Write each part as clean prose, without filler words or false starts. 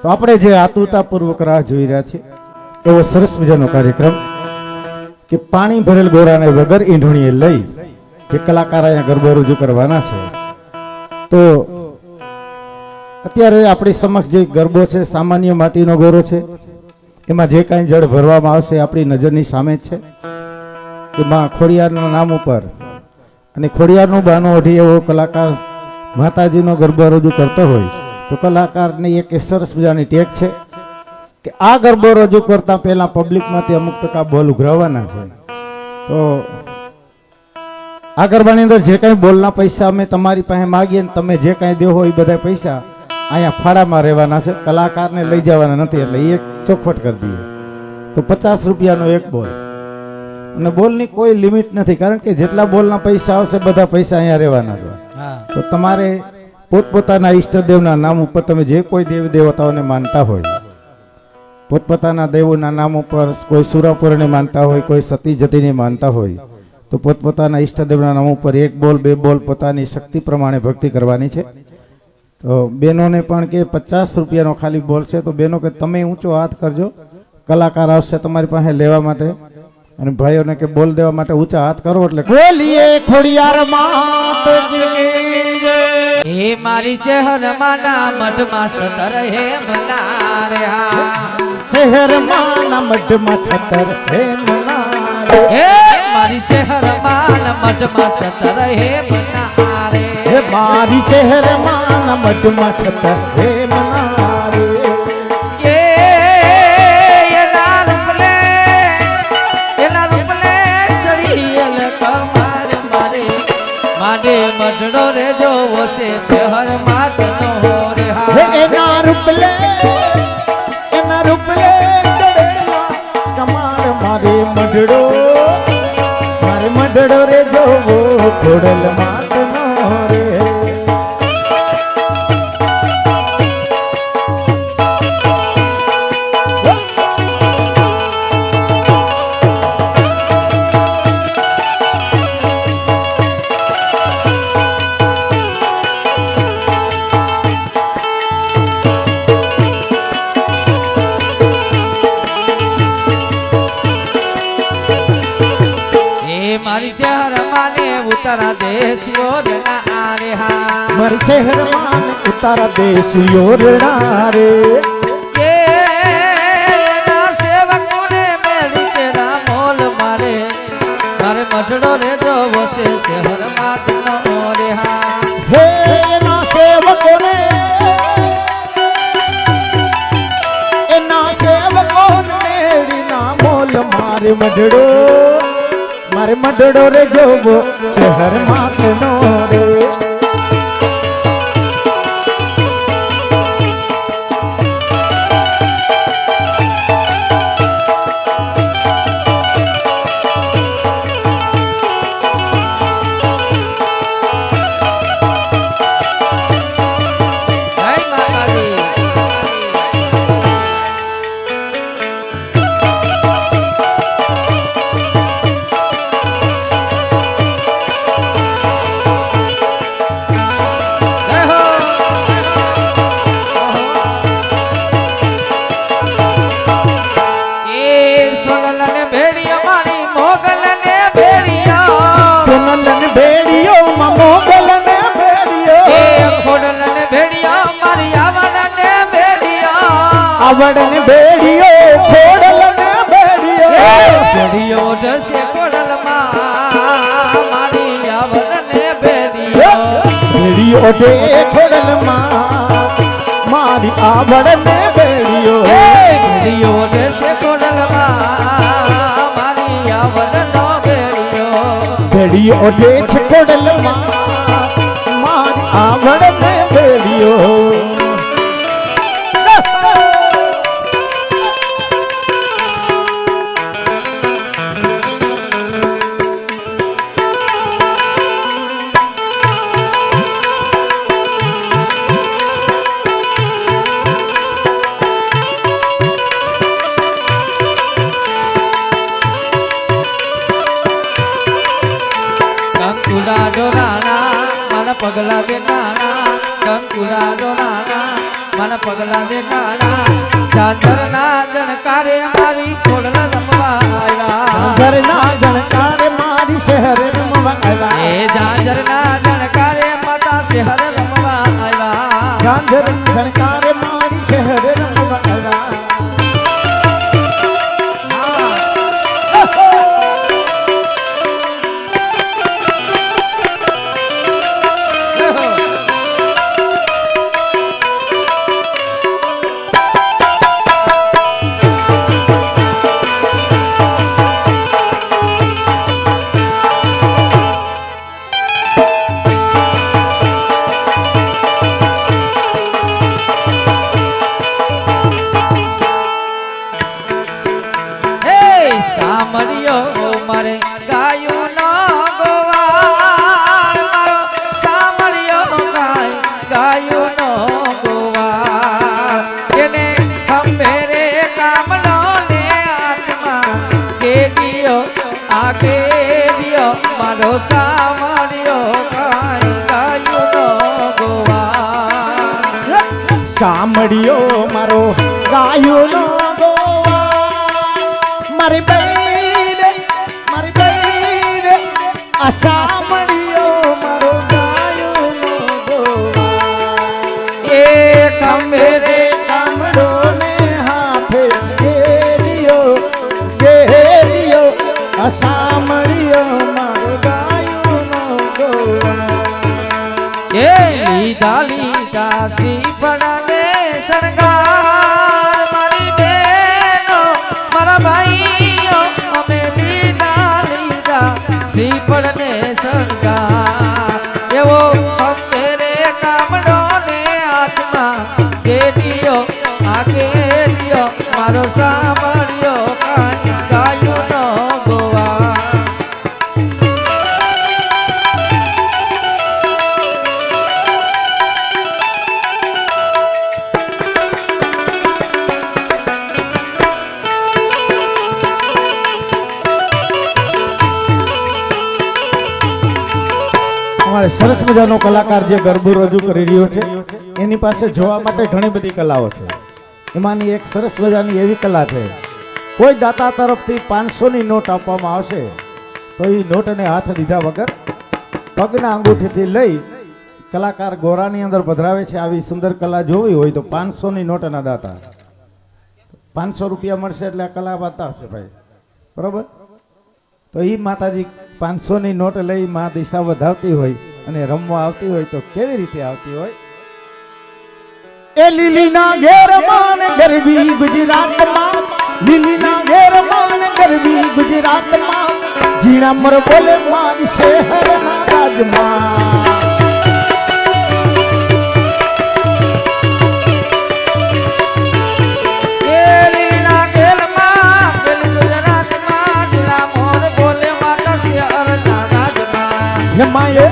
તો આપણે જે આતુરતાપૂર્વક રાહ જોઈ રહ્યા છીએ એવો સરસ મજાનો કાર્યક્રમ કે પાણી ભરેલ ગોરાને વગર ઈંઢણીએ લઈ જે કલાકાર અહીંયા ગરબો રજૂ કરવાના છે. તો અત્યારે આપણી સમક્ષ જે ગરબો છે સામાન્ય માટીનો ગોરો છે. એમાં જે કાંઈ જળ ભરવામાં આવશે આપણી નજરની સામે જ છે કે માં ખોડિયારના નામ ઉપર અને ખોડિયારનું બાનું ઓઢી એવો કલાકાર માતાજીનો ગરબો રજૂ કરતો હોય તો કલાકારની એક સરસ મજાની ટેક છે કે આ ગરબો રજૂ કરતા પહેલા પબ્લિકમાંથી અમુક ટકા બોલ ઉઘરાવવાના છે. તો આ ગરબાની અંદર જે કાંઈ બોલના પૈસા અમે તમારી પાસે માગીએ ને તમે જે કાંઈ દેવો એ બધા પૈસા અહીંયા ફાળામાં રહેવાના છે, કલાકારને લઈ જવાના નથી. એટલે એક ચોખવટ કરી દઈએ તો 50 રૂપિયાનો એક બોલ, અને બોલની કોઈ લિમિટ નથી, કારણ કે જેટલા બોલના પૈસા આવશે બધા પૈસા અહીંયા રહેવાના છે. તો તમારે પોતપોતાના ઈષ્ટદેવના નામ ઉપર તમે જે કોઈ દેવી દેવતાઓને માનતા હોય, પોતપોતાના દેવોના નામ ઉપર કોઈ સુરાપુરને માનતા હોય, કોઈ સતી જતીને માનતા હોય, તો પોતપોતાના ઈષ્ટદેવના નામ ઉપર એક બોલ બે બોલ પોતાની શક્તિ પ્રમાણે ભક્તિ કરવાની છે. તો બહેનોને પણ કે 50 રૂપિયાનો ખાલી બોલ છે, તો બહેનો કે તમે ઊંચો હાથ કરજો, કલાકાર આવશે તમારી પાસે લેવા માટે, અને ભાઈઓને કે બોલ દેવા માટે ઊંચા હાથ કરો એટલે બોલીએ ખોડિયાર માત હે મારી શહેરમાંના મઢમાં સતર હે મનાર્યા, શહેરમાંના મઢમાં છતર હે મનારે, હે મારી શહેરમાંના મઢમાં સતર હે મનારે, હે મારી શહેરમાંના મઢમાં છતર હે મનારે. મઢડો રે જોવો છે શહેર માતનો રે હા, એના રૂપલે કમાર મારે મઢડો રે જોવો ખોડલ માતનો રે. મારી શહેરમાં ને ઉતારા દેશીઓ રણા રે હા, મારી શહેરમાં ઉતારા દેશીઓ રણા રે, કે ના સેવકોને મેળી તેરા મોલ મારે, મારે મઢડો રે જોવો છે શહેર માતનો રે હા, હે એના સેવકોને મેળીના મોલ મારે મઢડો રે જોવો શહેર માતનો રે. આવડને બેડિયો ખોડલને બેડિયો રસે ખોડલમાં મારી આવડને બેડિયો દે ખોડલમાં મારી આવડને બેડિયો રસે ખોડલમાં મારી આવડનો બેડિયો દે છે ખોડલમાં મારી આવડને બેડિયો. પગલા બેટાના કંકુલા ડોલાના મને પગલા દેખાડા ઝાંઝરના જણકારે મારી ખોડલા રમવા આવ્યા ઝાંઝરના જણકારે મારી શહેર રમવા આવ્યા એ ઝાંઝરના જણકારે માતા શહેર રમવા આવ્યા ઝાંઝરના જણકારે મારી શહેર રમવા આવ્યા સાંભળ્યો મારે ગાયું નો ગોવાળ મારો સાંભળ્યો ગાયું નો ગોવાળ એને ખંભે રે કામલો ને હાથમાં કેદીઓ આ કેદીઓ મારો સાંભળ્યો ગાયું નો ગોવાળ સાંભળ્યો મારો ગાયોનો મારી બહેન આ સાંભળ્યો મારો ગાયોનો ગોવાળ એ ખંભે રે કામડો ને હાથે ઘેરિયો આ સાંભળ્યો મારો ગાયોનો ગોવાળ એ લીધા લીધા શ્રીફળને શણગાર મારી બહેનો મારા ભાઈઓ અમે લીધા લીધા શ્રીફળને શણગાર એવો ખંભે રે કામડો ને હાથમાં કેદીઓ આ કેદીઓ મારો સાંભળ્યો ગાયુંનો ગોવાળ અમારે સરસ મજાનો કલાકાર જે ગરબો રજૂ કરી રહ્યો છે એની પાસે જોવા માટે ઘણી બધી કલાઓ છે એમાંની એક સરસ મજાની એવી કલા છે કોઈ દાતા તરફથી 500ની નોટ આપવામાં આવશે તો એ નોટને હાથ દીધા વગર પગના અંગૂઠીથી લઈ કલાકાર ગોરાની અંદર પધરાવે છે આવી સુંદર કલા જોવી હોય તો 500ની નોટના દાતા 500 રૂપિયા મળશે એટલે આ કલા બતાવશે ભાઈ બરોબર તો એ માતાજી 500ની નોટ લઈ માં દિશા વધાવતી હોય અને રમવા આવતી હોય તો કેવી રીતે આવતી હોય એ લીલીના ઘેરમાં ને ગરબી ગુજરાતમાં લીલીના ઘેરમાં ને ગરબી ગુજરાતમાં જીણા મર બોલે મારી શહેરના રાજમાં યમાએ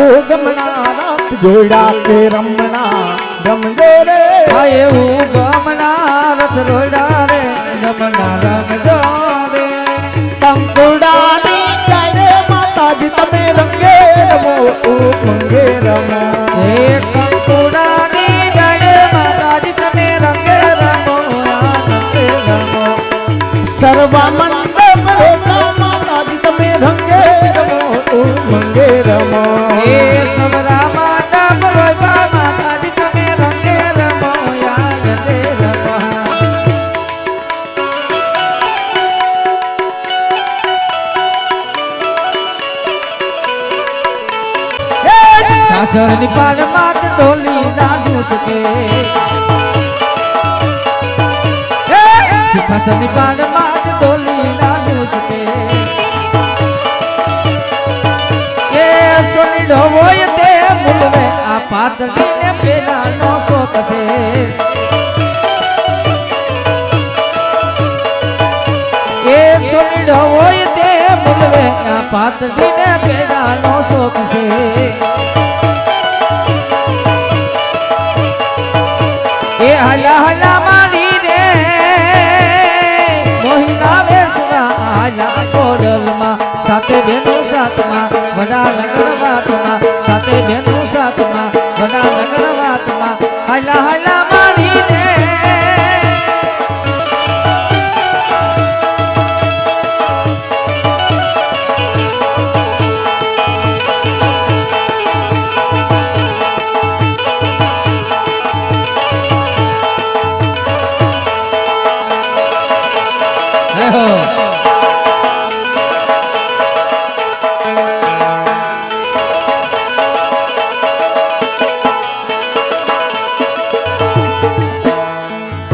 ઓ ગમણા રાત જોડા કે રમણા રમજો રે આયે હું ગમના રથ રોડા રે રમના રમજો રે કંકુડાની ગાયે માતાજી તમે રંગે રમો ઓ મંગે રમો હે કંકુડાની ગાયે માતાજી તમે રંગે રમો રંગે રમો સર્વા મંડપ રેતા માતાજી તમે રંગે રમો ઓ મંગે રમો હે સબરા માતા બરોબા માતાજી તમે રંગે રમો રંગે રમો સાસરની પાલમાં ઢોલી દાદુ સકે સાસરની પાલમાં ઢોલી દાદુ સકે એ સોની ઢોય તે મુલવે આ પાતળીને પેલા નો શોખ છે એ સોની ઢોય તે મુલવે આ પાતળીને પેલા નો શોખ છે એ હલા હલા મારી રે મોહિના વેસવા આયા કોડલમાં સાથે બેનો સાથમાં વડા નગર વાતમાં સાથે બેનો સાથમાં વડા નગર વાતમાં હલા હલા મારી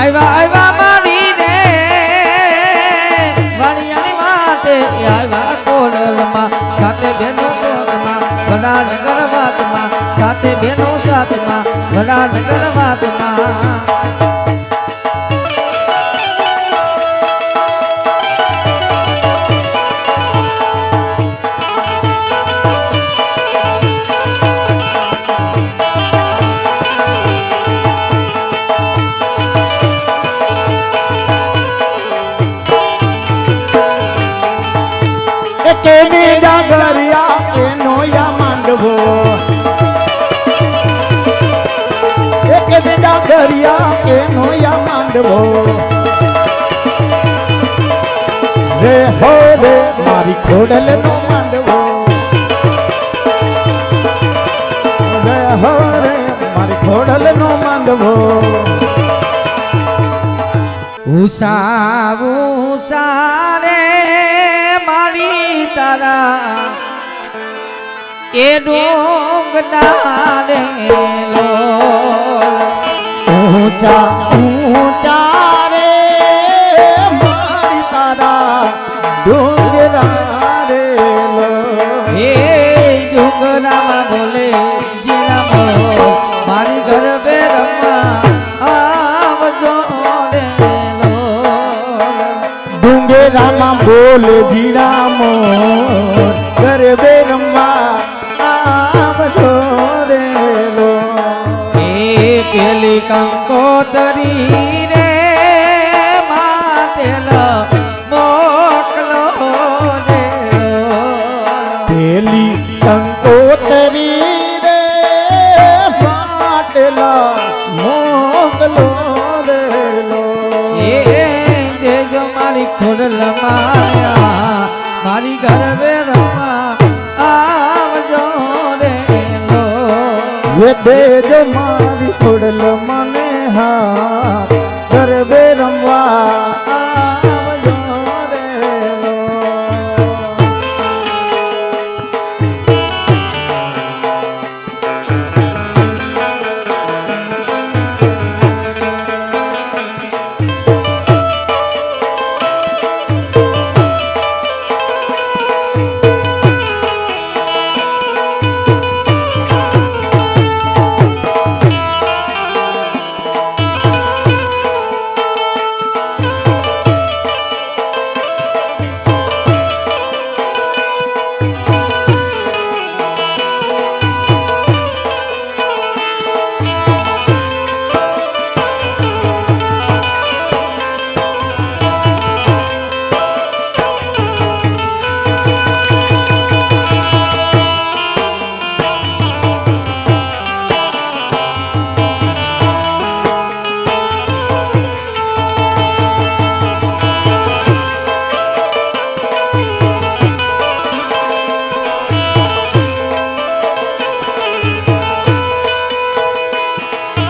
આવ્યા આવ્યા મારી રે વાણિયાની માતે આવ્યા કોડલમાં સાથે બેનો કોડમાં ઘણા નગર વાતમાં સાથે બેનો સાથમાં ઘણા નગર વાતમાં કેને ડાગરિયા એનો યા માંડવો કેને ડાગરિયા એનો યા માંડવો રે હો રે મારી ખોડલ નો માંડવો રે હો રે મારી ખોડલ નો માંડવો ઉષા ઉષા રે મારી તારા એ ડોંગના રે ઊંચા ઊંચા રે મારી તારા ડોંગરા રે એ ડોંગરામાં બોલે જીણામો મારી ઘર બે રમવા આવજો રે ડુંગરામાં બોલ જીણા મોર ગરબે રમવા આવજો રે લો એ પેલી કંકોતરી રે માતેલ મોકલો રે પેલી કંકોતરી રે પાટલા મોકલો રે લો એ દેજો મારી ખોડલ માયા મારી ઘર બે રમવા આવજો રે લો ये देजो मारी खोडल मने हाथ गरबे रमवा आवजो रे लो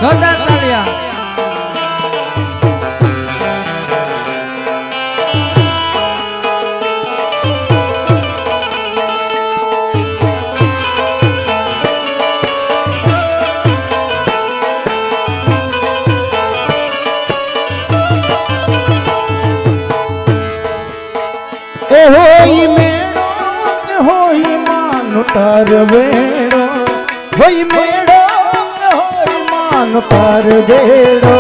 જોરદાર તાળીયા होई मेड़ो होई मान तार वेड़ो होई मेड़ो होई मान तार वेड़ो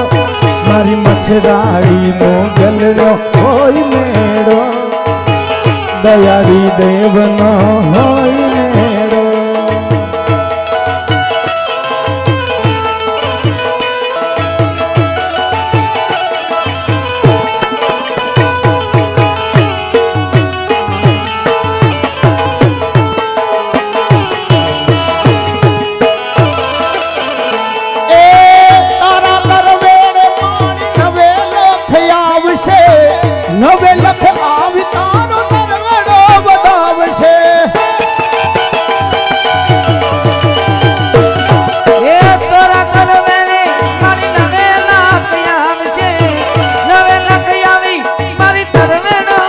मारी मछराड़ी नो गलरो होई मेड़ो दयाड़ी देवनो होई मेड़ो નવે લખ આવી તારો નરવડો વધાવશે એ તોરા કરવેને મારી નવે લાખ આવશે નવે લાખ આવી મારી તરવેનો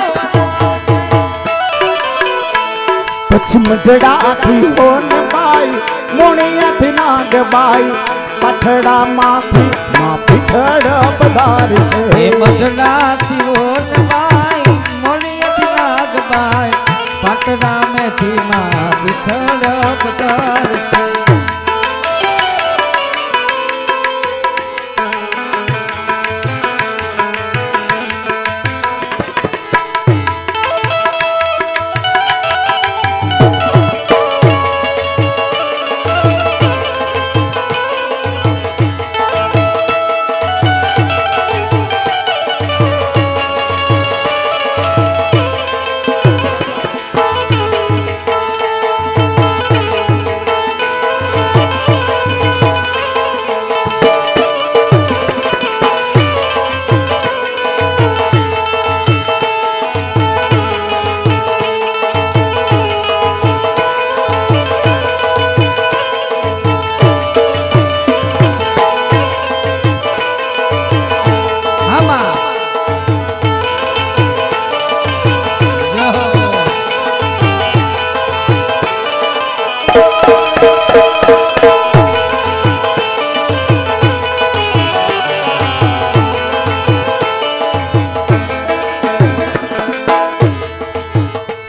પછી મજડાથી ઓન બાઈ મોણિયાથી નાગ બાઈ પઠડા માંથી માં પીઠડ પધારશે હે મધનાથી ઓનબાઈ મોલિયથી નાગબાઈ પાટરા મેથી માં વિઠળ પધારશે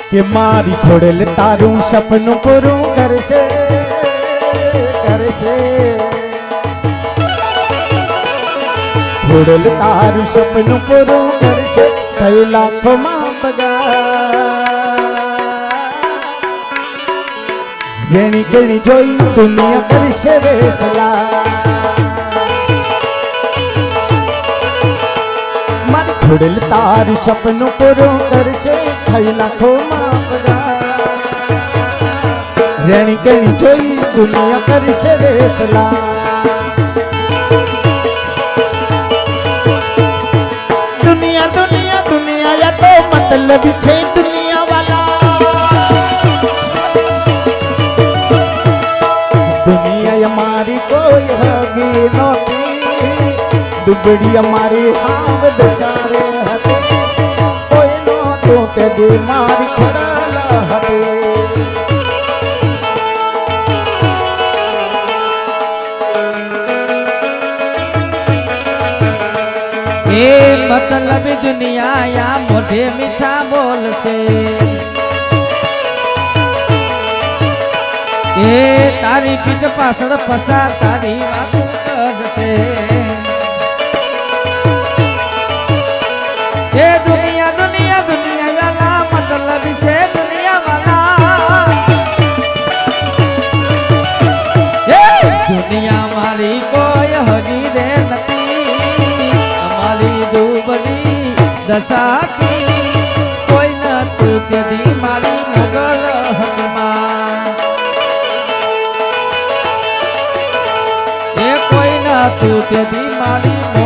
કે મારી ખોડલ તારું સપનું પૂરું કરશે કરશે ખોડલ તારું સપનું પૂરું કરશે કઈ લાખોમાં પગાર ગણી ગણી જોઈ દુનિયા કરશે વેસલા મારી ખોડલ તારું સપનું પૂરું કરશે કઈ લાખોમાં રેણી કેણી જોઈ દુનિયા કરશે રેસલા દુનિયા દુનિયા દુનિયા યા તો મતલબ છે દુનિયા વાલા દુનિયા અમારી કોઈ હગી નહોતી દુબડી અમારી હાવ દશારે હતી કોઈ નહોતું તે જે મારી ખોડલ હતી એ મતલબ દુનિયા યા મોઢે મીઠા બોલશે એ તારી પીઠ પાછળ ફસા તારી વાતો કરશે એ દુનિયા દુનિયા દુનિયા વાલા મતલબ છે દુનિયા વાલા એ દુનિયા મારી કોઈ હજી રે નથી દુબળી દશાથી કોઈ નતું તેદી મારી મોગલ હકમાં એ કોઈ નતું તેદી મારી